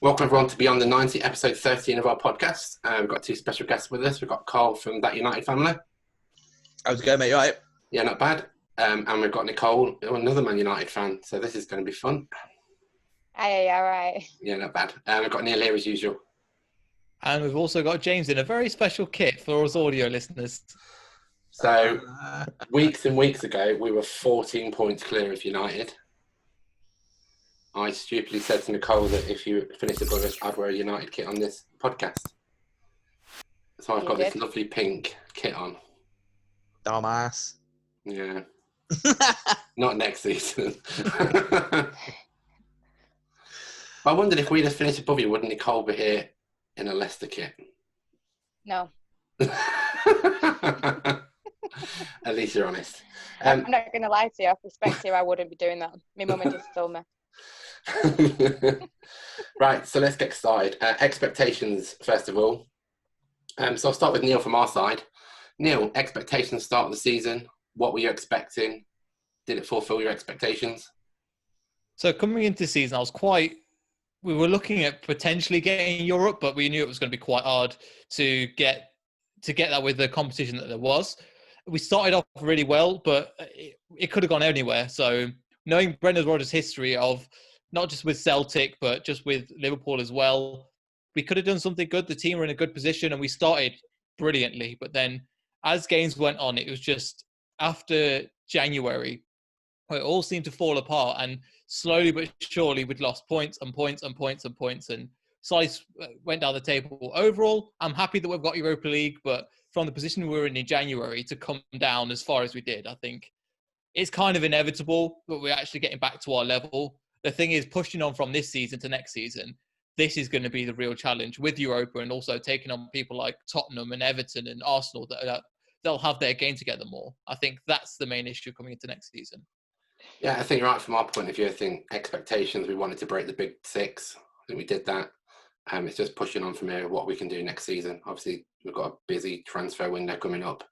Welcome everyone to Beyond the 90, episode 13 of our podcast. We've got two special guests with us. We've got Karl from That United family. How's it going, mate? You all right? Yeah, not bad. And we've got Nicole, another Man United fan. So this is going to be fun. Hey, all right. Yeah, not bad. We've got Neil here as usual. And we've also got James in a very special kit for us audio listeners. So weeks and weeks ago, we were 14 points clear of United. I stupidly said to Nicole that if you finished above us, I'd wear a United kit on this podcast. So I've got this lovely pink kit on. Dumbass. Yeah. Not next season. I wondered if we'd have finished above you, wouldn't Nicole be here in a Leicester kit? No. At least you're honest. I'm not going to lie to you. I respect you. I wouldn't be doing that. My mum just told me. Right, so let's get started. Expectations, first of all. So I'll start with Neil from our side. Neil, expectations start of the season. What were you expecting? Did it fulfill your expectations? So coming into the season, we were looking at potentially getting Europe, but we knew it was going to be quite hard to get that with the competition that there was. We started off really well, but it could have gone anywhere. So knowing Brendan Rodgers' history of not just with Celtic, but just with Liverpool as well, we could have done something good. The team were in a good position and we started brilliantly. But then as games went on, it was just after January, it all seemed to fall apart. And slowly but surely, we'd lost points and points and points and points. And size went down the table. Overall, I'm happy that we've got Europa League. But from the position we were in January to come down as far as we did, I think it's kind of inevitable, but we're actually getting back to our level. The thing is, pushing on from this season to next season, this is going to be the real challenge with Europa and also taking on people like Tottenham and Everton and Arsenal that they'll have their game together more. I think that's the main issue coming into next season. Yeah, I think you're right from our point of view. I think expectations, we wanted to break the big six. I think we did that. It's just pushing on from here what we can do next season. Obviously, we've got a busy transfer window coming up.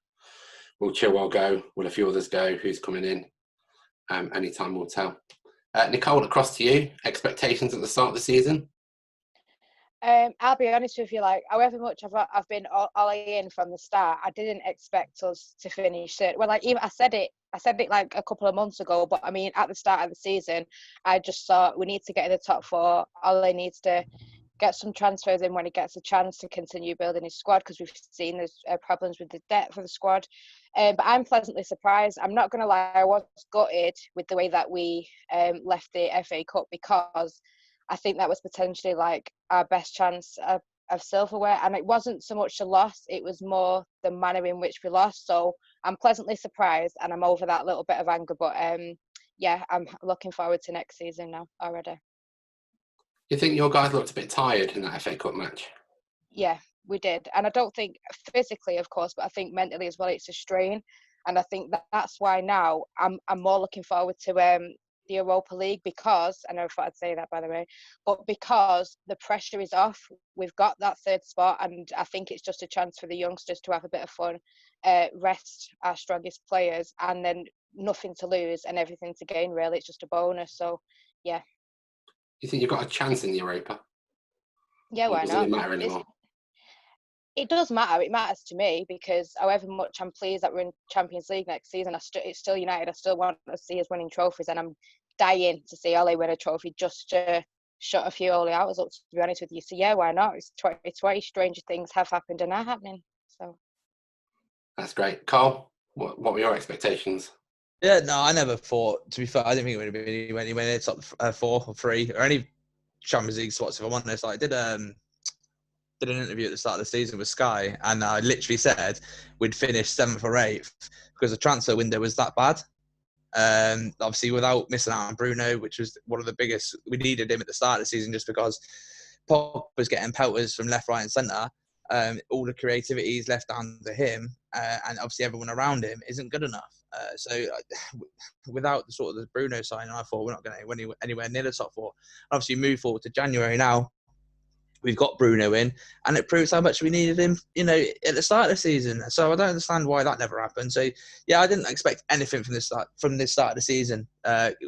Will Chilwell go? Will a few others go? Who's coming in? Anytime will tell. Nicole, across to you. Expectations at the start of the season? I'll be honest with you, like, however much I've been all in from the start, I didn't expect us to finish it. Well, like, even I said it like a couple of months ago, but I mean, at the start of the season, I just thought we need to get in the top four. Ole needs to get some transfers in when he gets a chance to continue building his squad, because we've seen there's problems with the depth of the squad. But I'm pleasantly surprised. I'm not going to lie, I was gutted with the way that we left the FA Cup, because I think that was potentially like our best chance of silverware. And it wasn't so much the loss, it was more the manner in which we lost. So I'm pleasantly surprised and I'm over that little bit of anger. But yeah, I'm looking forward to next season now already. You think your guys looked a bit tired in that FA Cup match? Yeah, we did. And I don't think physically, of course, but I think mentally as well, it's a strain. And I think that's why now I'm more looking forward to the Europa League, because, I never thought I'd say that, by the way, but because the pressure is off. We've got that third spot, and I think it's just a chance for the youngsters to have a bit of fun, rest our strongest players, and then nothing to lose and everything to gain, really. It's just a bonus. So, yeah. You think you've got a chance in the Europa? Yeah, why not? Does it matter anymore? It does matter. It matters to me, because however much I'm pleased that we're in Champions League next season, it's still United. I still want to see us winning trophies, and I'm dying to see Ole win a trophy just to shut a few Ole hours up, to be honest with you. So yeah, why not? It's 2020. Stranger things have happened and are happening. So that's great. Karl, what were your expectations? Yeah, no, I never thought, to be fair, I didn't think it would have been anywhere near top 4 or 3 or any Champions League spots, if I'm honest. I did an interview at the start of the season with Sky, and I literally said we'd finish 7th or 8th because the transfer window was that bad. Obviously, without missing out on Bruno, which was one of the biggest, we needed him at the start of the season just because Pop was getting pelters from left, right, and centre. All the creativity is left down to him, and obviously everyone around him isn't good enough. So without the sort of the Bruno signing, I thought we're not going to anywhere near the top 4. Obviously, move forward to January now. We've got Bruno in, and it proves how much we needed him, at the start of the season. So I don't understand why that never happened. So yeah, I didn't expect anything from this start of the season,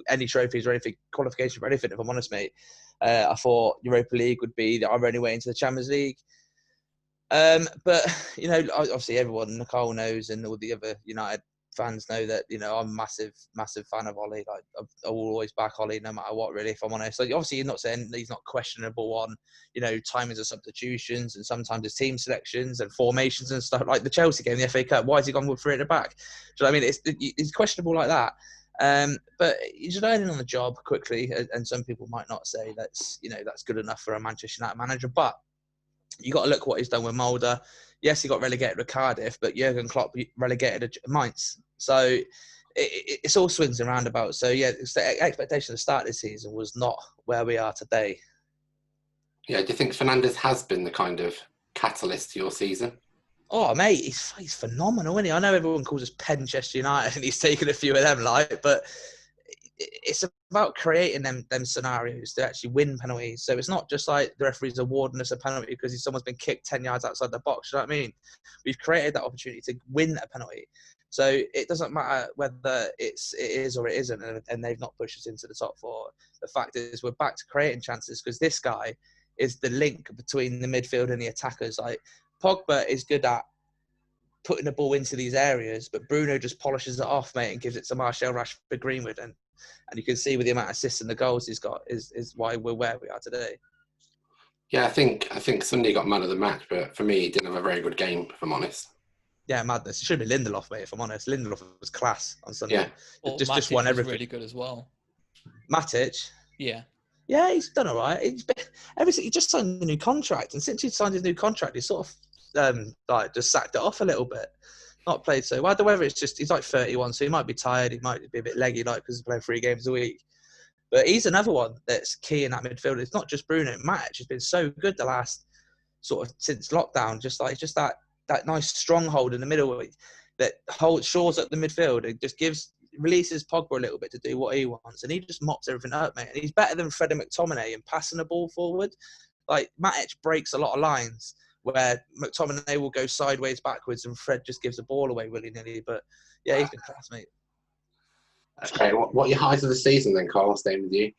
any trophies or anything, qualification for anything, if I'm honest, mate. I thought Europa League would be our only way into the Champions League. But, you know, obviously everyone, Nicole knows, and all the other United fans know that, you know, I'm a massive fan of Ollie. Like, I will always back Ollie no matter what, really, if I'm honest. So obviously you're not saying he's not questionable on, you know, timings of substitutions and sometimes his team selections and formations and stuff. Like the Chelsea game, the FA Cup, why has he gone with 3 at the back? Do you know what I mean? It's questionable like that. But he's learning on the job quickly, and some people might not say that's good enough for a Manchester United manager. But you got to look what he's done with Mulder. Yes, he got relegated with Cardiff, but Jurgen Klopp relegated Mainz. So it's all swings and roundabouts. So yeah, the expectation at the start of the season was not where we are today. Yeah, do you think Fernandes has been the kind of catalyst to your season? Oh, mate, he's phenomenal, isn't he? I know everyone calls us Penchester United, and he's taken a few of them, but it's about creating them scenarios to actually win penalties. So it's not just like the referees awarding us a penalty because someone's been kicked 10 yards outside the box. You know what I mean? We've created that opportunity to win a penalty. So it doesn't matter whether it is or it isn't, and they've not pushed us into the top 4. The fact is we're back to creating chances because this guy is the link between the midfield and the attackers. Like Pogba is good at putting the ball into these areas, but Bruno just polishes it off, mate, and gives it to Martial, Rashford, Greenwood, and you can see with the amount of assists and the goals he's got is why we're where we are today. Yeah, I think Sunday got man of the match, but for me, he didn't have a very good game, if I'm honest. Yeah, madness. It should be Lindelof, mate, if I'm honest. Lindelof was class on Sunday. Yeah. Well, just won everything. Was really good as well. Matic? Yeah. Yeah, he's done all right. He just signed a new contract, and since he signed his new contract, he sort of just sacked it off a little bit. Not played so well. Whether it's just he's like 31, so he might be tired. He might be a bit leggy, like because he's playing 3 games a week. But he's another one that's key in that midfield. It's not just Bruno. Matic has been so good the last sort of since lockdown. Just that nice stronghold in the middle that shores up the midfield. It just releases Pogba a little bit to do what he wants, and he just mops everything up, mate. And he's better than Fred and McTominay in passing the ball forward. Like Matic breaks a lot of lines where McTominay will go sideways, backwards, and Fred just gives the ball away willy-nilly. But yeah, he's been class, mate. Okay, what are your highs of the season then, Karl? Staying with you.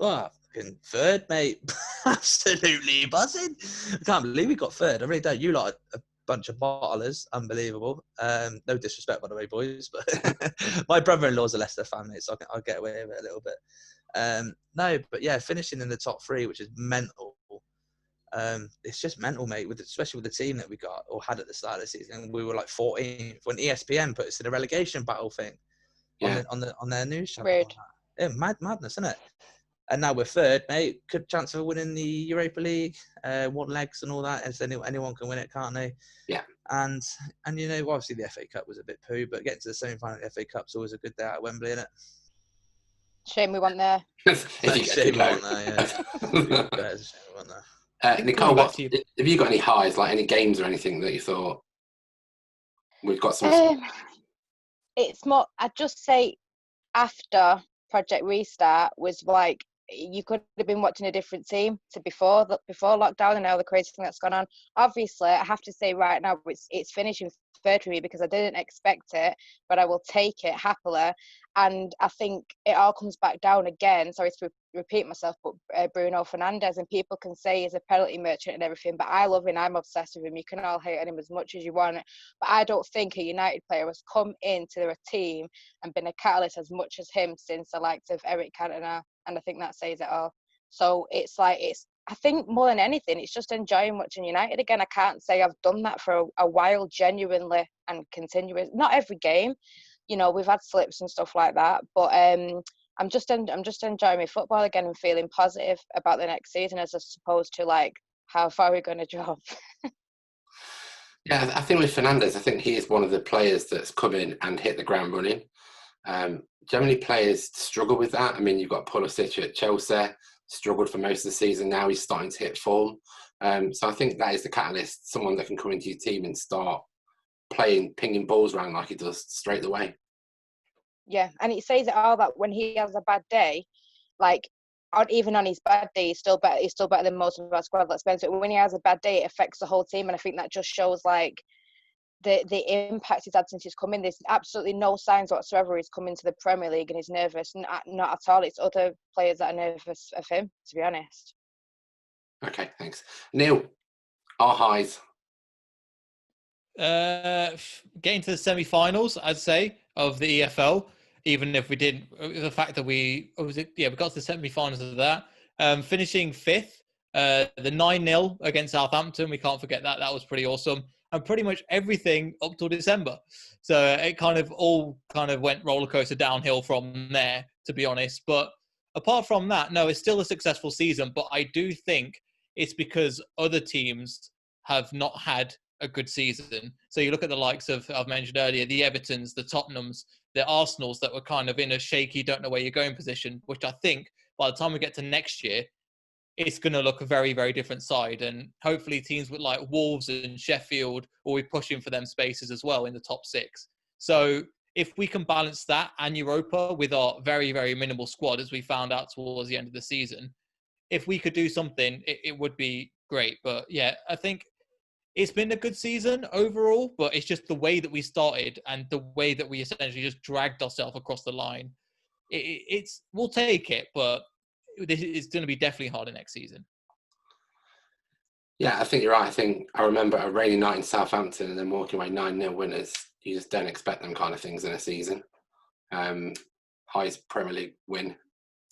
Oh, fucking 3rd, mate. Absolutely buzzing. I can't believe we got 3rd. I really don't. You lot are a bunch of bottlers. Unbelievable. No disrespect, by the way, boys. But my brother-in-law's a Leicester fan, mate, so I'll get away with it a little bit. No, but yeah, finishing in the top 3, which is mental. It's just mental, mate, especially with the team that we got or had at the start of the season. We were like 14th when ESPN put us in a relegation battle thing on their news channel. Weird. Yeah, madness, isn't it? And now we're 3rd, mate. Good chance of winning the Europa League, 1 legs and all that. As anyone can win it, can't they? Yeah. And you know, obviously the FA Cup was a bit poo, but getting to the semi-final of the FA Cup's always a good day at Wembley, isn't it? Shame we weren't there. Shame we weren't there, yeah. Shame we weren't there. Nicole, have you got any highs, like any games or anything that you thought we've got some? It's more, I'd just say after Project Restart was like, you could have been watching a different team to before lockdown and all the crazy thing that's gone on. Obviously, I have to say right now it's finishing 3rd for me because I didn't expect it, but I will take it happily. And I think it all comes back down again. Sorry to repeat myself, but Bruno Fernandes, and people can say he's a penalty merchant and everything, but I love him. I'm obsessed with him. You can all hate on him as much as you want, but I don't think a United player has come into a team and been a catalyst as much as him since the likes of Eric Cantona, and I think that says it all. So it's I think more than anything, it's just enjoying watching United again. I can't say I've done that for a while, genuinely and continuous. Not every game, you know, we've had slips and stuff like that, but I'm just enjoying my football again and feeling positive about the next season as opposed to like how far we're going to drop. Yeah, I think with Fernandes, I think he is one of the players that's come in and hit the ground running. Generally, players struggle with that. I mean, you've got Pulisic at Chelsea, struggled for most of the season. Now he's starting to hit form. So I think that is the catalyst, someone that can come into your team and start pinging balls around like he does straight away. Yeah, and it says it all that when he has a bad day, like even on his bad day, he's still better than most of our squad. Let's be honest. When he has a bad day, it affects the whole team, and I think that just shows like the impact he's had since he's come in. There's absolutely no signs whatsoever he's coming to the Premier League and he's nervous. Not at all. It's other players that are nervous of him, to be honest. Okay, thanks. Neil, our highs. Getting to the semi-finals, I'd say, of the EFL. Even if we didn't, the fact that we got to the semi-finals of that. Finishing fifth, the 9-0 against Southampton, we can't forget that. That was pretty awesome. And pretty much everything up till December. So it kind of went roller coaster downhill from there, to be honest. But apart from that, no, it's still a successful season. But I do think it's because other teams have not had a good season. So you look at the likes of, I've mentioned earlier, the Evertons, the Tottenhams, the Arsenals that were kind of in a shaky, don't know where you're going position, which I think by the time we get to next year, it's going to look a very, very different side. And hopefully teams with like Wolves and Sheffield will be pushing for them spaces as well in the top 6. So if we can balance that and Europa with our very, very minimal squad, as we found out towards the end of the season, if we could do something, it would be great. But yeah, I think it's been a good season overall, but it's just the way that we started and the way that we essentially just dragged ourselves across the line. We'll take it, but it's going to be definitely harder next season. Yeah, I think you're right. I remember a rainy night in Southampton and then walking away 9-0 winners. You just don't expect them kind of things in a season. Highest Premier League win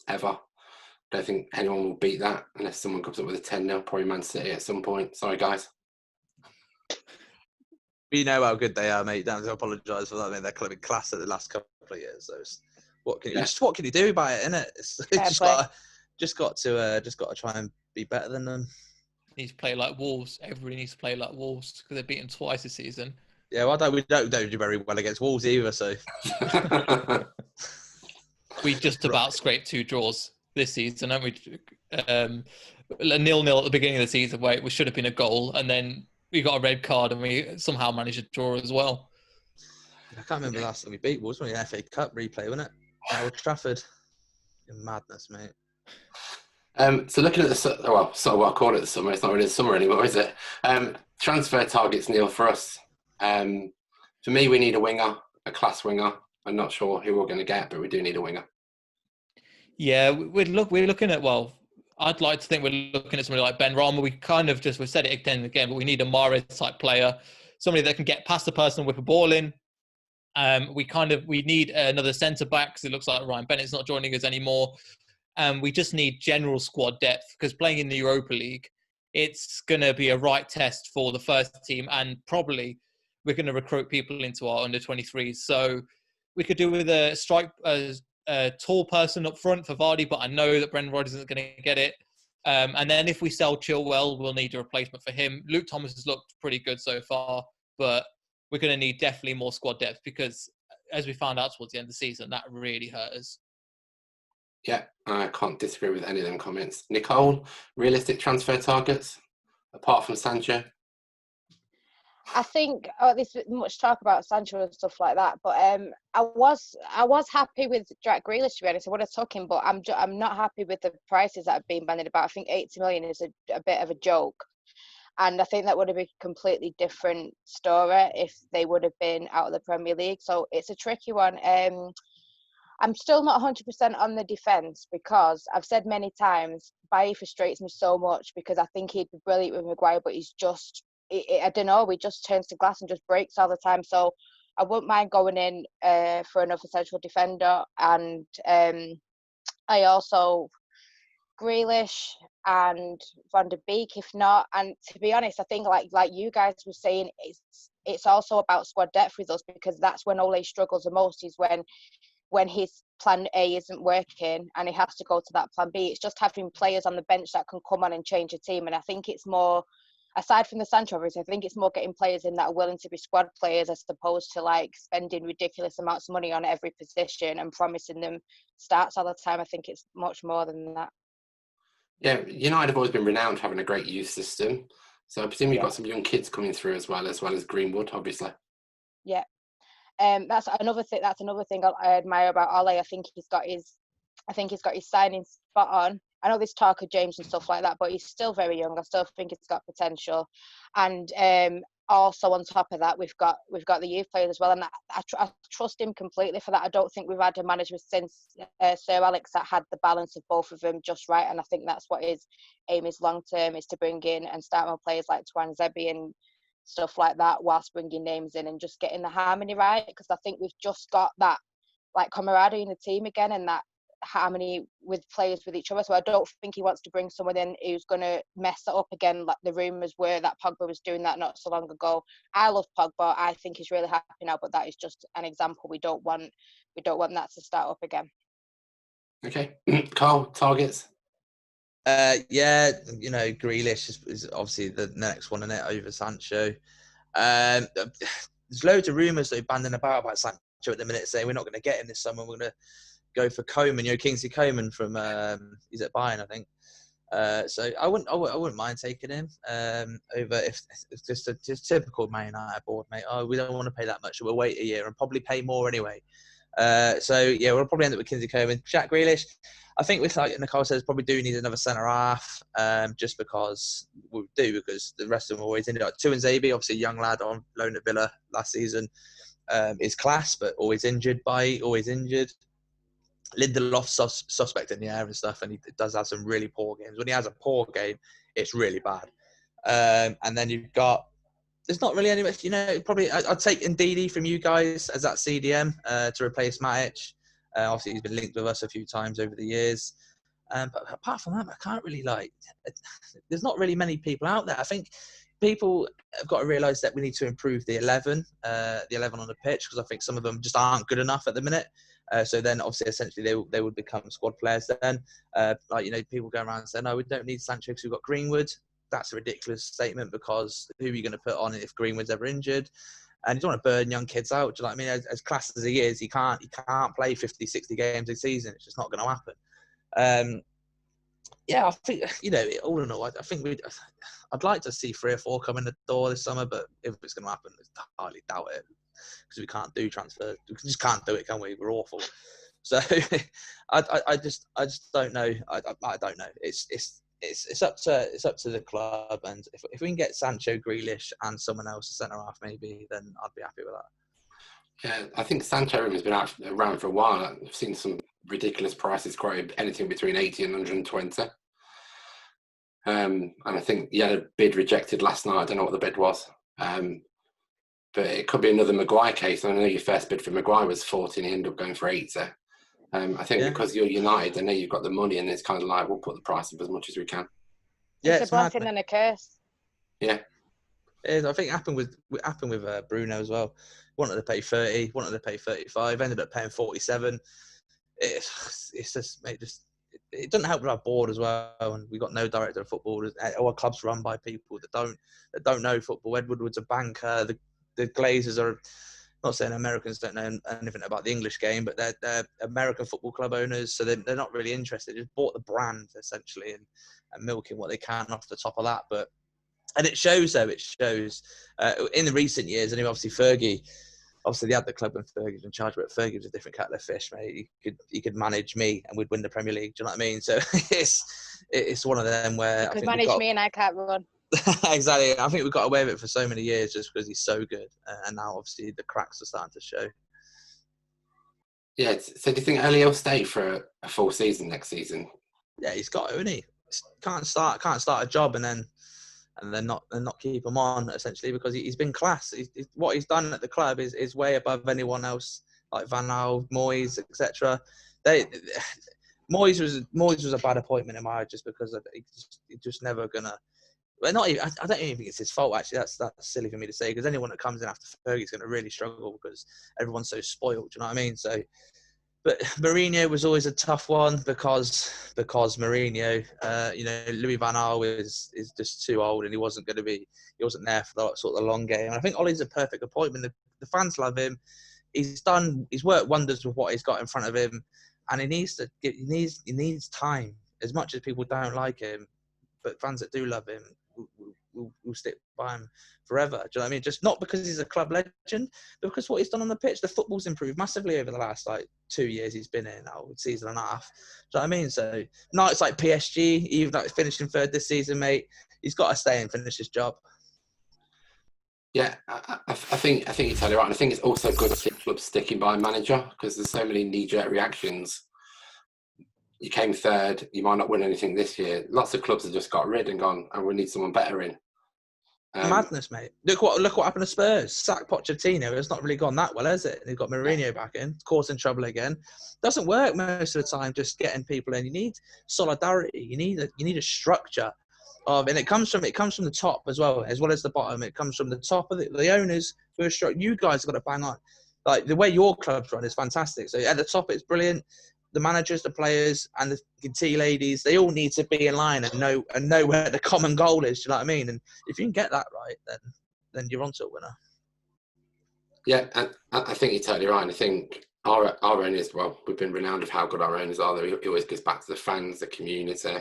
ever. Don't think anyone will beat that unless someone comes up with a 10-0, probably Man City at some point. Sorry, guys. We know how good they are, mate. Don't have to apologise for that. I mean, they're kind of class at the last couple of years. So what can you do about it, innit? It's just got to try and be better than them. Needs to play like Wolves. Everybody needs to play like Wolves because they've beaten twice this season. Yeah, well, we don't do very well against Wolves either. So we just about scraped 2 draws this season, haven't we? 0-0 at the beginning of the season, where it should have been a goal, and then we got a red card and we somehow managed to draw as well. I can't remember the last time we beat Wolves. It was only an FA Cup replay, wasn't it? At Old Trafford. Madness, mate. So looking at I'll call it the summer. It's not really the summer anymore, is it? Transfer targets, Neil, for us. For me, we need a winger, a class winger. I'm not sure who we're going to get, but we do need a winger. Yeah, we're looking at, I'd like to think we're looking at somebody like Ben Rama. We said it again and again, but we need a Mahrez type player, somebody that can get past the person and whip a ball in. We need another centre back because it looks like Ryan Bennett's not joining us anymore. We just need general squad depth because playing in the Europa League, it's going to be a right test for the first team, and probably we're going to recruit people into our under-23s. So we could do with a tall person up front for Vardy, but I know that Brendan Rodgers isn't going to get it. And then if we sell Chilwell, we'll need a replacement for him. Luke Thomas has looked pretty good so far, but we're going to need definitely more squad depth because, as we found out towards the end of the season, that really hurt us. Yeah, I can't disagree with any of them comments. Nicole, realistic transfer targets, apart from Sancho? I think there's much talk about Sancho and stuff like that, but I was happy with Jack Grealish, to be honest. I would have took him, but I'm not happy with the prices that have been bandied about. I think 80 million is a bit of a joke, and I think that would have been a completely different story if they would have been out of the Premier League. So it's a tricky one. I'm still not 100% on the defence because I've said many times, Bailly frustrates me so much because I think he'd be brilliant with Maguire, but he's just, I don't know, he just turns to glass and just breaks all the time. So I wouldn't mind going in for another central defender. And I also, Grealish and Van der Beek, if not. And to be honest, I think like you guys were saying, it's also about squad depth with us because that's when Ole struggles the most, is when his plan A isn't working and he has to go to that plan B. It's just having players on the bench that can come on and change a team. And I think it's more, aside from the Sancho, I think it's more getting players in that are willing to be squad players as opposed to like spending ridiculous amounts of money on every position and promising them starts all the time. I think it's much more than that. Yeah, United have always been renowned for having a great youth system. So I presume you've got some young kids coming through as well as Greenwood, obviously. Yeah. That's another thing I admire about Ole. I think he's got his signing spot on. I know there's talk of James and stuff like that, but he's still very young. I still think he's got potential. And also on top of that, we've got the youth players as well, and I trust him completely for that. I don't think we've had a manager since Sir Alex that had the balance of both of them just right, and I think that's what his aim is long term, is to bring in and start with players like Twan Zebi and stuff like that, whilst bringing names in and just getting the harmony right, because I think we've just got that like camaraderie in the team again, and that harmony with players with each other. So I don't think he wants to bring someone in who's going to mess it up again, like the rumours were that Pogba was doing that not so long ago. I love Pogba. I think he's really happy now, but that is just an example. We don't want that to start up again. Okay. Karl, targets? Yeah, Grealish is obviously the next one in it over Sancho. There's loads of rumours that are banding about Sancho at the minute, saying we're not going to get him this summer. We're going to go for Coman, Kingsley Coman from he's at Bayern, I think. So I wouldn't mind taking him over if it's just typical Man United board, mate. Oh, we don't want to pay that much, so we'll wait a year and probably pay more anyway. So yeah, we'll probably end up with Kingsley Coman. Jack Grealish, I think with, like Nicole says, probably do need another centre half, just because the rest of them are always injured. Like Tuan Zabi, obviously a young lad on loan at Villa last season, is class, but always injured. Lindelof's suspect in the air and stuff, and he does have some really poor games. When he has a poor game, it's really bad. And then you've got, there's not really anyone, probably I'd take Ndidi from you guys as that CDM to replace Matic. Obviously, he's been linked with us a few times over the years. But apart from that, I can't really there's not really many people out there. I think people have got to realise that we need to improve the 11 on the pitch, because I think some of them just aren't good enough at the minute. So then, obviously, essentially, they would become squad players then. People go around saying, no, we don't need Sancho because we've got Greenwood. That's a ridiculous statement, because who are you going to put on if Greenwood's ever injured? And you don't want to burn young kids out. Do you know what I mean? As class as he is, he can't play 50, 60 games a season. It's just not going to happen. I think, all in all, I think I'd like to see 3 or 4 come in the door this summer, but if it's going to happen, I hardly doubt it, because we can't do transfers. We just can't do it, can we? We're awful. So I just don't know. I don't know. It's up to the club, and if we can get Sancho, Grealish, and someone else a centre half, maybe, then I'd be happy with that. Yeah, I think Sancho has been around for a while. I've seen some ridiculous prices quoted, anything between 80 and 120. And I think he had a bid rejected last night. I don't know what the bid was. But it could be another Maguire case. I know your first bid for Maguire was 40 and he ended up going for 80. I think because you're United, I know you've got the money, and it's kind of like, we'll put the price up as much as we can. Yeah, it's a blessing and a curse. Yeah. I think it happened with Bruno as well. Wanted to pay 30, wanted to pay 35, ended up paying 47. It's just, mate, it doesn't help with our board as well, and we've got no director of football. Our club's run by people that don't know football. Ed Woodward's a banker. The Glazers are, not saying Americans don't know anything about the English game, but they're American football club owners, so they're not really interested. They just bought the brand essentially and milking what they can off the top of that. And it shows though. It shows in the recent years. And obviously Fergie, they had the club when Fergie was in charge, but Fergie was a different kettle of fish, mate. He could manage me and we'd win the Premier League. Do you know what I mean? So it's one of them where you could manage me and I can't run. Exactly. I think we've got away with it for so many years just because he's so good, and now obviously the cracks are starting to show. Yeah. So do you think Ellie will stay for a full season next season? Yeah, he's got to, isn't he? Can't start a job and then not keep him on, essentially, because he's been class. What he's done at the club is way above anyone else, like Van Gaal, Moyes, etc. Moyes was a bad appointment in my eyes, just because he's just never gonna. But not even, I don't even think it's his fault, actually. That's silly for me to say, because anyone that comes in after Fergie's going to really struggle because everyone's so spoiled. Do you know what I mean? So, but Mourinho was always a tough one because Mourinho, Louis Van Gaal is just too old, and he wasn't there for the sort of the long game. And I think Ollie's a perfect appointment. The fans love him. He's worked wonders with what he's got in front of him, and he needs time. As much as people don't like him, but fans that do love him will stick by him forever. Do you know what I mean? Just not because he's a club legend, but because what he's done on the pitch. The football's improved massively over the last 2 years he's been in now, season and a half. Do you know what I mean? So now it's like PSG, even finishing third this season, mate. He's got to stay and finish his job. Yeah, I think you're totally right. And I think it's also good to see clubs sticking by a manager, because there's so many knee-jerk reactions. You came third, you might not win anything this year. Lots of clubs have just got rid and gone, and we need someone better in. Madness, mate. Look what happened to Spurs. Sack Pochettino. It's not really gone that well, has it? They've got Mourinho back in, causing trouble again. Doesn't work most of the time. Just getting people in. You need solidarity. You need a structure and it comes from the top as well as the bottom. It comes from the top of the owners who are struck. You guys have got to bang on. Like the way your club's run is fantastic. So at the top, it's brilliant. The managers, the players, and the tea ladies, they all need to be in line and know where the common goal is. Do you know what I mean? And if you can get that right, then you're onto a winner. Yeah, and I think you're totally right. And I think our owners, well, we've been renowned of how good our owners are. It always goes back to the fans, the community.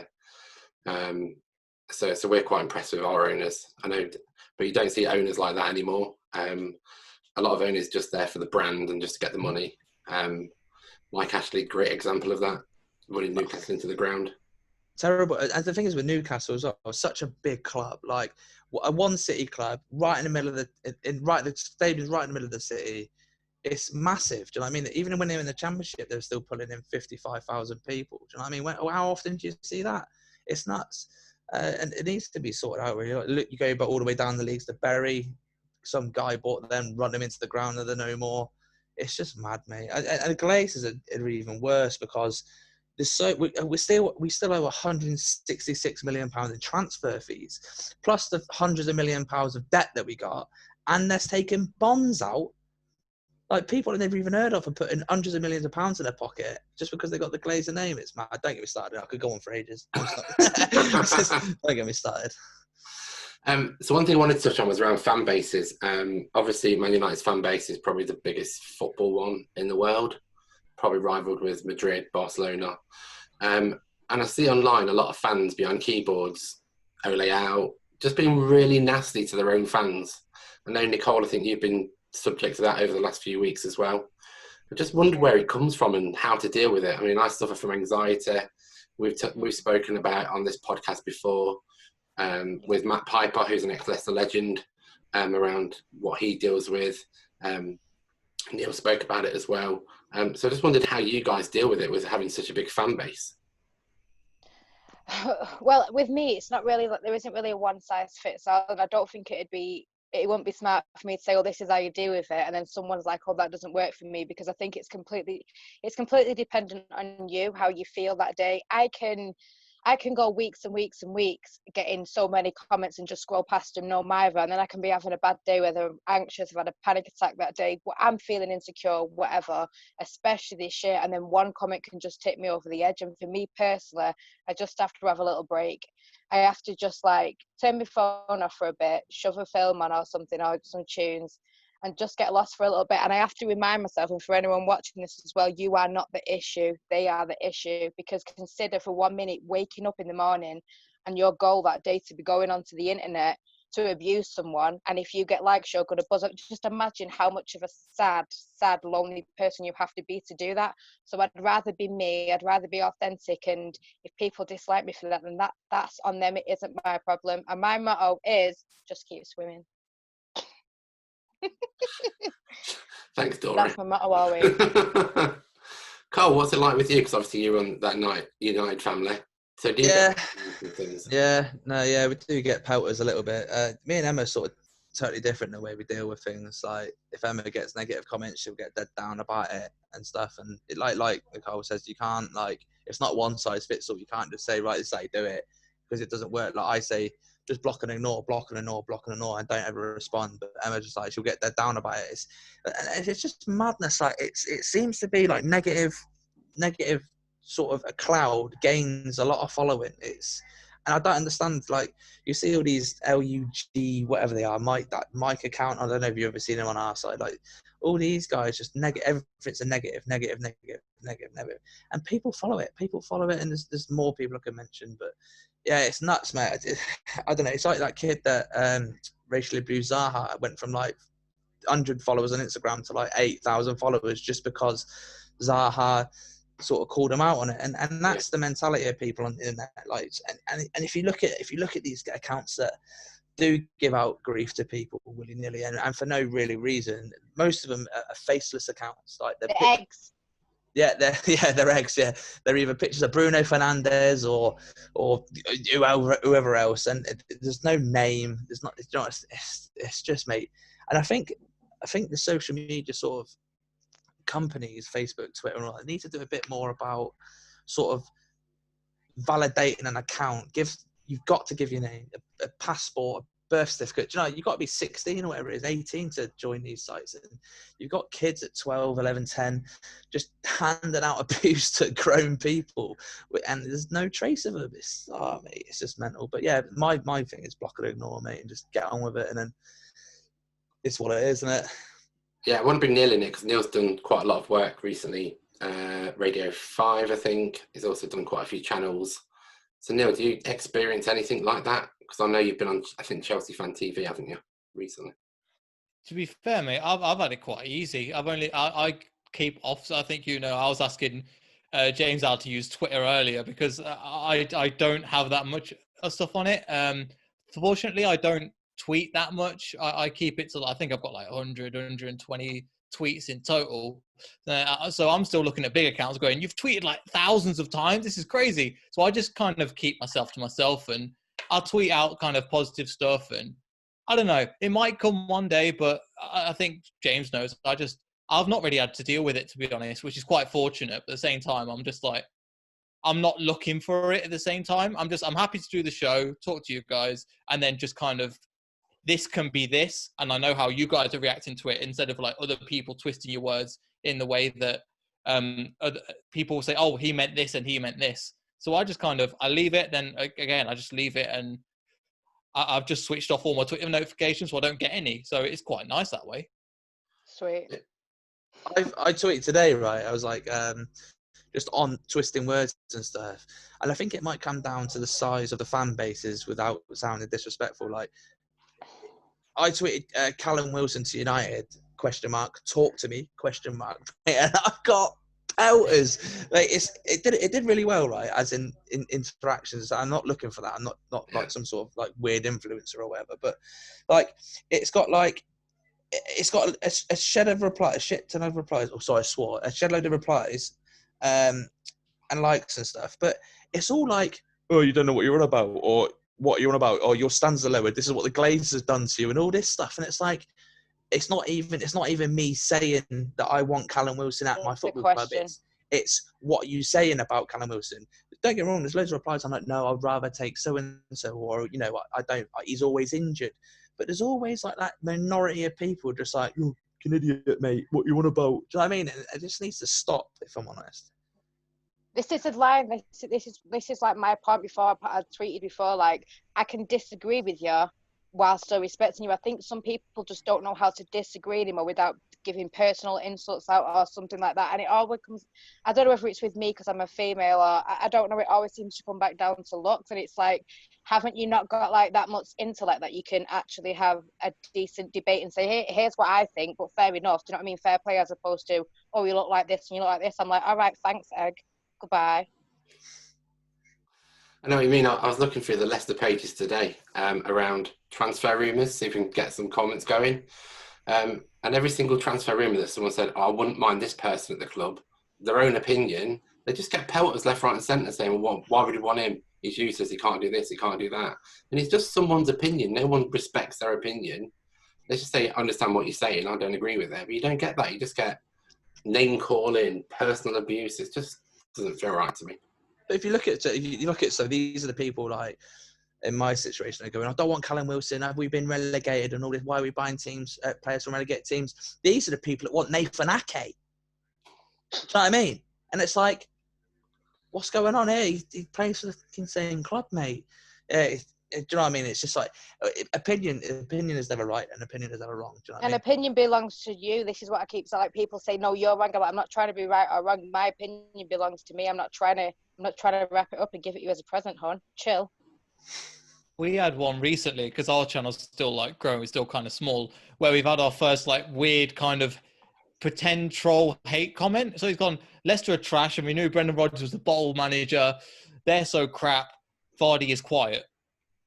So we're quite impressed with our owners. I know, but you don't see owners like that anymore. A lot of owners just there for the brand and just to get the money. Mike Ashley, great example of that, running Newcastle into the ground. Terrible. And the thing is with Newcastle as well, such a big club, like a one city club, right in the middle of the stadium's right in the middle of the city. It's massive. Do you know what I mean? Even when they were in the Championship, they were still pulling in 55,000 people. Do you know what I mean? How often do you see that? It's nuts. And it needs to be sorted out. Really. Look, you go all the way down the leagues to Bury. Some guy bought them, run them into the ground, and they're no more. It's just mad, mate. And the Glazers are even worse because we still owe 166 million pounds in transfer fees, plus the hundreds of million pounds of debt that we got, and they're taking bonds out. Like people I've never even heard of are putting hundreds of millions of pounds in their pocket just because they got the Glazer name. It's mad. Don't get me started. I could go on for ages. Don't get me started. So one thing I wanted to touch on was around fan bases. Obviously, Man United's fan base is probably the biggest football one in the world, probably rivaled with Madrid, Barcelona. And I see online a lot of fans behind keyboards, Ole out, just being really nasty to their own fans. I know, Nicole, I think you've been subject to that over the last few weeks as well. I just wondered where it comes from and how to deal with it. I mean, I suffer from anxiety. We've spoken about on this podcast before with Matt Piper, who's an ex-Leicester legend, around what he deals with. Neil spoke about it as well. So I just wondered how you guys deal with it, with having such a big fan base. Well, with me, it's not really there isn't really a one size fits all, and I don't think it wouldn't be smart for me to say, oh, this is how you deal with it, and then someone's like, oh, that doesn't work for me, because I think it's completely dependent on you, how you feel that day. I can go weeks and weeks and weeks getting so many comments and just scroll past them, no matter, and then I can be having a bad day, whether I'm anxious, I've had a panic attack that day, I'm feeling insecure, whatever, especially this year, and then one comment can just tip me over the edge. And for me personally, I just have to have a little break. I have to just like turn my phone off for a bit, shove a film on or something, or some tunes, and just get lost for a little bit. And I have to remind myself, and for anyone watching this as well, you are not the issue, they are the issue. Because consider for 1 minute waking up in the morning and your goal that day to be going onto the internet to abuse someone, and if you get likes, you're going to buzz up. Just imagine how much of a sad, lonely person you have to be to do that. So I'd rather be me, I'd rather be authentic, and if people dislike me for that, then that's on them, it isn't my problem. And my motto is just keep swimming. Thanks, Dora. That's my motto always. Carl, what's it like with you? Because obviously you run that United family. So do you get things? We do get pelters a little bit. Me and Emma are sort of totally different in the way we deal with things. Like if Emma gets negative comments, she'll get dead down about it and stuff. And it, like Nicole says, you can't it's not one size fits all. You can't just say, right, this is how you do it, because it doesn't work. Like I say, just block and ignore, and don't ever respond. But Emma just she'll get dead down about it. It's just madness. Like it seems to be like negative sort of a cloud gains a lot of following. And I don't understand, like you see all these LUG whatever they are, Mike account, I don't know if you've ever seen them on our side, like all these guys just negative, everything's a negative, and people follow it, and there's more people I can mention. But yeah, it's nuts, mate. I don't know, it's like that kid that racially abused Zaha, went from 100 followers on Instagram to 8,000 followers just because Zaha sort of called him out on it, and that's the mentality of people on the internet. And if you look at these accounts that do give out grief to people willy-nilly and for no really reason. Most of them are faceless accounts. Like The eggs. Yeah, they're eggs. Yeah, they're either pictures of Bruno Fernandes or whoever else, and there's no name. There's not. It's just mate. And I think the social media sort of companies, Facebook, Twitter, and all that, need to do a bit more about sort of validating an account. You've got to give your name, a passport, a birth certificate. You know, you've got to be 16 or whatever it is, 18 to join these sites. And you've got kids at 12, 11, 10 just handing out abuse to grown people, and there's no trace of them. Mate, it's just mental. But yeah, my thing is block and ignore, mate, and just get on with it. And then it's what it is, isn't it? Yeah, I want to bring Neil in it because Neil's done quite a lot of work recently. Radio 5, I think. He's also done quite a few channels. So Neil, do you experience anything like that? Because I know you've been on, I think, Chelsea Fan TV, haven't you, recently? To be fair, mate, I've had it quite easy. I keep off. So I think, you know, I was asking James how to use Twitter earlier because I don't have that much stuff on it. Fortunately, I don't tweet that much. I keep it to, I think I've got like 100, 120 tweets in total. So I'm still looking at big accounts going, you've tweeted like thousands of times. This is crazy. So I just kind of keep myself to myself, and I'll tweet out kind of positive stuff. And I don't know, it might come one day, but I think James knows. I've not really had to deal with it, to be honest, which is quite fortunate. But at the same time, I'm just like, I'm not looking for it at the same time. I'm happy to do the show, talk to you guys, and then just kind of, this can be this, and I know how you guys are reacting to it, instead of like other people twisting your words in the way that other people say, oh, he meant this and he meant this. So I just kind of, I leave it, then again, I just leave it, and I've just switched off all my Twitter notifications so I don't get any. So it's quite nice that way. Sweet. I tweeted today, right? I was like, just on twisting words and stuff. And I think it might come down to the size of the fan bases without sounding disrespectful. Like, I tweeted Callum Wilson to United, ? Talk to me, ? And I've got pelters. Like, it did really well, right? As in interactions. I'm not looking for that. I'm not like some sort of like weird influencer or whatever. But like, it's got a shed of replies, a shit ton of replies. Oh, sorry, I swore. A shed load of replies, and likes and stuff. But it's all like, oh, you don't know what you're on about, or what you're on about, or your standards are lowered. This is what the Glazers has done to you, and all this stuff. And it's like, it's not even me saying that I want Callum Wilson at my football club. It's what you saying about Callum Wilson. Don't get me wrong. There's loads of replies. I'm like, no, I'd rather take so and so, or you know, I don't. He's always injured. But there's always like that minority of people just like, you an idiot, mate. What you want about? Do you know what I mean? It just needs to stop, if I'm honest. This is a line. This is like my point before. I tweeted before. Like, I can disagree with you while still respecting you. I think some people just don't know how to disagree anymore without giving personal insults out or something like that. And it always comes, I don't know whether it's with me because I'm a female, or I don't know, it always seems to come back down to looks. And it's like, haven't you not got like that much intellect that you can actually have a decent debate and say, hey, here's what I think, but fair enough. Do you know what I mean? Fair play, as opposed to, oh, you look like this and you look like this. I'm like, all right, thanks, egg. Goodbye. I know what you mean. I was looking through the Leicester pages today around transfer rumours, see if we can get some comments going. And every single transfer rumour that someone said, oh, I wouldn't mind this person at the club, their own opinion, they just get pelters left, right and centre saying, well, why would you want him? He's useless, he can't do this, he can't do that. And it's just someone's opinion. No one respects their opinion. They just say, I understand what you're saying, I don't agree with it. But you don't get that. You just get name calling, personal abuse. It just doesn't feel right to me. But if you look at, so these are the people like in my situation are going, I don't want Callum Wilson. Have we been relegated and all this? Why are we buying players from relegated teams? These are the people that want Nathan Ake. Do you know what I mean? And it's like, what's going on here? He plays for the same club, mate. Do you know what I mean? It's just like opinion is never right and opinion is never wrong. Do you know what I mean? Opinion belongs to you. This is what I keep saying. Like, people say, no, you're wrong. I'm not trying to be right or wrong. My opinion belongs to me. I'm not trying to wrap it up and give it you as a present, hon. Chill. We had one recently, because our channel's still like growing, still kind of small, where we've had our first like weird kind of pretend troll hate comment. So he's gone, Leicester are trash, and we knew Brendan Rodgers was the bottle manager. They're so crap. Vardy is quiet.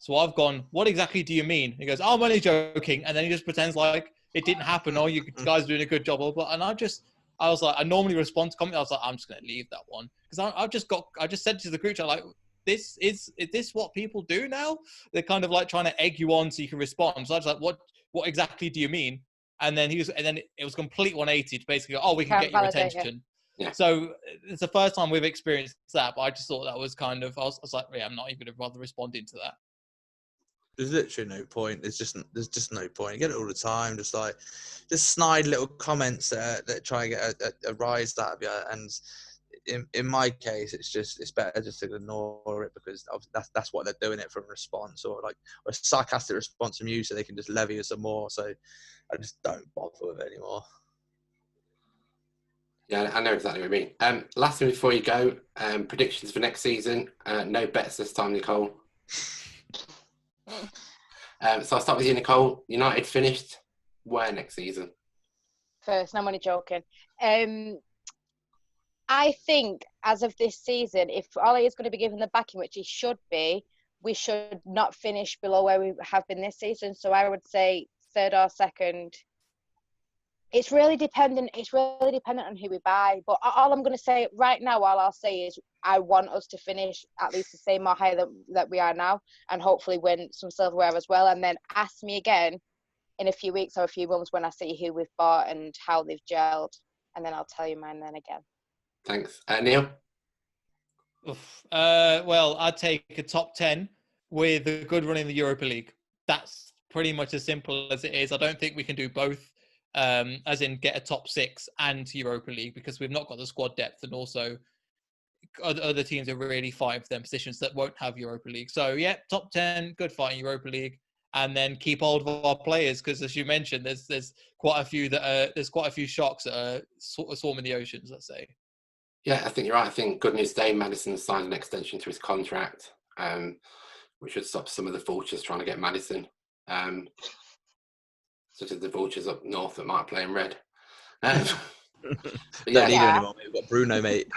So I've gone, what exactly do you mean? He goes, oh, I'm only joking. And then he just pretends like it didn't happen. Oh, you guys are doing a good job. And I was like, I normally respond to comments. I was like, I'm just going to leave that one. Because I just said to the group chat, like, is this what people do now? They're kind of like trying to egg you on so you can respond. So I was like, what exactly do you mean? And then it was complete 180 to basically go, oh, we can get your attention. Yeah. So it's the first time we've experienced that, but I just thought that was kind of, I was like, yeah, I'm not even going to bother responding to that. There's literally no point. There's just no point. You get it all the time. Just snide little comments that try and get a rise out of you. And in my case, it's better just to ignore it, because that's what they're doing it from response, or a sarcastic response from you, so they can just levy you some more. So I just don't bother with it anymore. Yeah, I know exactly what you mean. Last thing before you go, predictions for next season. No bets this time, Nicole. So I'll start with you, Nicole. United finished where next season? First, I'm only joking. I think as of this season, if Ollie is going to be given the backing, which he should be, we should not finish below where we have been this season. So I would say third or second. It's really dependent on who we buy. But all I'm going to say right now, all I'll say is I want us to finish at least the same or higher that we are now, and hopefully win some silverware as well. And then ask me again in a few weeks or a few months when I see who we've bought and how they've gelled, and then I'll tell you mine then again. Thanks. Neil? Well, I'd take a top 10 with a good run in the Europa League. That's pretty much as simple as it is. I don't think we can do both. As in get a top 6 and Europa League, because we've not got the squad depth, and also other teams are really fighting for them positions that won't have Europa League. So yeah, top 10, good fight in Europa League, and then keep hold of our players, because as you mentioned, there's quite a few shocks that are sort of swarming the oceans, let's say. Yeah, I think you're right. I think good news today, Maddison signed an extension to his contract, which would stop some of the vultures trying to get Maddison. Such as the vultures up north that might play in red. Don't need him anymore, mate. We've got Bruno, mate.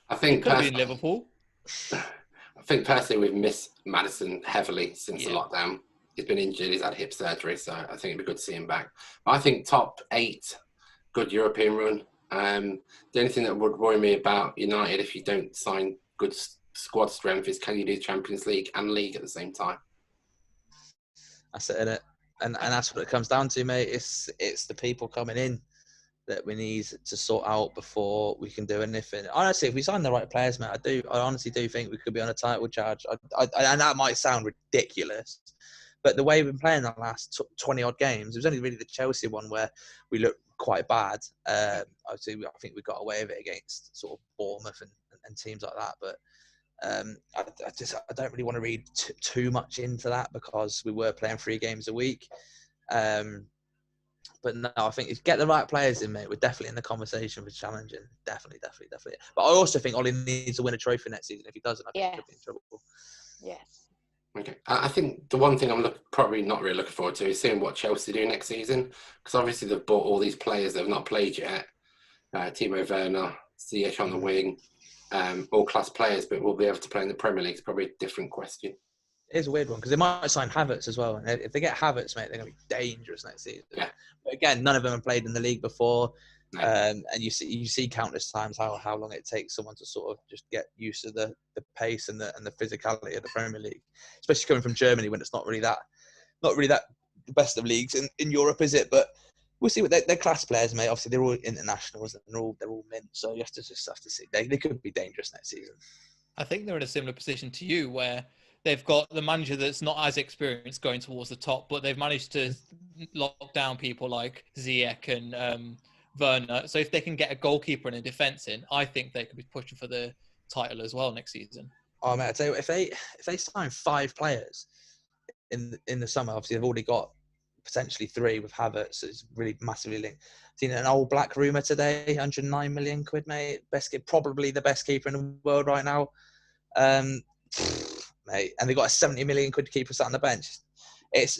I think could be in Liverpool. I think personally we've missed Maddison heavily since the lockdown. He's been injured, he's had hip surgery, so I think it'd be good to see him back. But I think top 8, good European run. The only thing that would worry me about United, if you don't sign good squad strength, is can you do Champions League and League at the same time? That's it, innit? And that's what it comes down to, mate. It's the people coming in that we need to sort out before we can do anything. Honestly, if we sign the right players, mate, I honestly do think we could be on a title charge. And that might sound ridiculous, but the way we've been playing the last 20 odd games, it was only really the Chelsea one where we looked quite bad. Obviously, I think we got away with it against sort of Bournemouth and teams like that, but. I don't really want to read too much into that, because we were playing 3 games a week. But no, I think if you get the right players in, mate, we're definitely in the conversation for challenging. Definitely. But I also think Ollie needs to win a trophy next season. If he doesn't, I think he'll be in trouble. Yes. Okay. I think the one thing I'm probably not really looking forward to is seeing what Chelsea do next season, because obviously they've bought all these players that have not played yet. Timo Werner, Ziyech on the wing. All class players, but will be able to play in the Premier League is probably a different question. It is a weird one, because they might sign Havertz as well. And if they get Havertz, mate, they're going to be dangerous next season. Yeah. But again, none of them have played in the league before. No. And you see countless times how long it takes someone to sort of just get used to the pace and the physicality of the Premier League, especially coming from Germany, when it's not really that the best of leagues in Europe, is it? But we'll see what they're class players, mate. Obviously, they're all internationals and they're all mint. So you have to see. They could be dangerous next season. I think they're in a similar position to you, where they've got the manager that's not as experienced going towards the top, but they've managed to lock down people like Ziyech and Werner. So if they can get a goalkeeper and a defence in, I think they could be pushing for the title as well next season. Oh, mate, I tell you what, if they sign 5 players in the summer, obviously they've already got potentially 3 with Havertz, so it's really massively linked. Seen an old black rumour today, 109 million quid, mate. Probably the best keeper in the world right now, mate. And they got a 70 million quid keeper sat on the bench. It's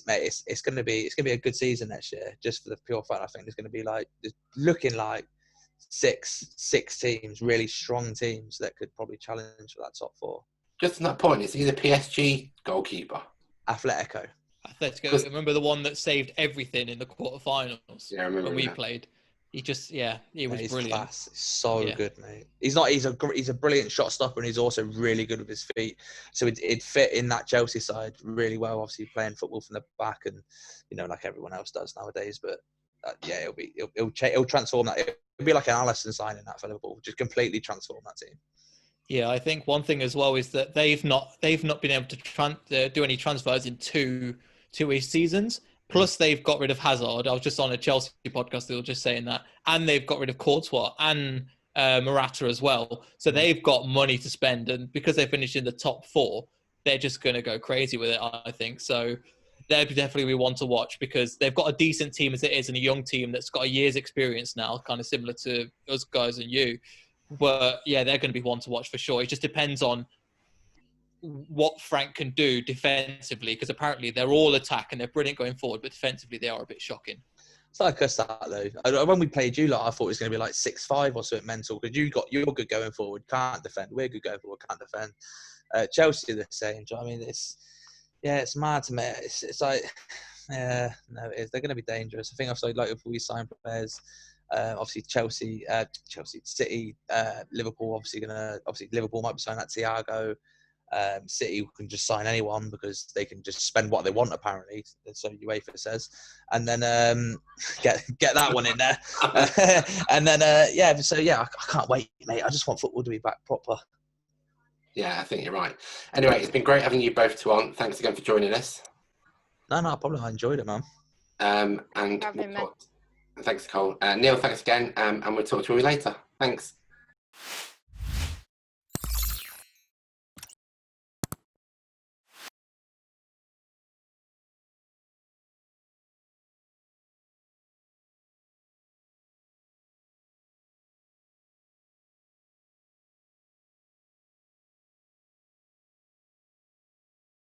going to be a good season next year, just for the pure fact I think there's going to be looking like six teams, really strong teams that could probably challenge for that top 4. Just on that point, is he the PSG goalkeeper? Atletico. Atletico. Remember the one that saved everything in the quarterfinals? Yeah, I remember when we that. played. He just, he was He's brilliant. class. He's so good, mate. He's a brilliant shot stopper, and he's also really good with his feet. So it'd fit in that Chelsea side really well. Obviously, playing football from the back, and like everyone else does nowadays. But he'll transform that. It'll be like an Alisson signing that for Liverpool, just completely transform that team. Yeah, I think one thing as well is that they've not been able to do any transfers in two-ish seasons. Plus, they've got rid of Hazard. I was just on a Chelsea podcast. They were just saying that, and they've got rid of Courtois and Morata as well. So they've got money to spend, and because they finished in the top 4, they're just going to go crazy with it, I think. So they're definitely one to watch because they've got a decent team as it is, and a young team that's got a year's experience now, kind of similar to us guys and you. But yeah, they're going to be one to watch for sure. It just depends on what Frank can do defensively, because apparently they're all attack and they're brilliant going forward, but defensively they are a bit shocking. It's like us that though. When we played you lot, I thought it was going to be like 6-5 or something mental because you're good going forward, can't defend. We're good going forward, can't defend. Chelsea the same. Do you know what I mean? It's mad to me. It's like it is. They're going to be dangerous. I think also like if we sign players. Obviously Chelsea, City, Liverpool. Obviously Liverpool might be signing that Thiago. City can just sign anyone because they can just spend what they want apparently. So UEFA says, and then get that one in there, and then I can't wait, mate. I just want football to be back proper. Yeah, I think you're right. Anyway, it's been great having you both two on. Thanks again for joining us. No problem. I enjoyed it, man. And thanks, Nicole. Neil, thanks again. And we'll talk to you later. Thanks.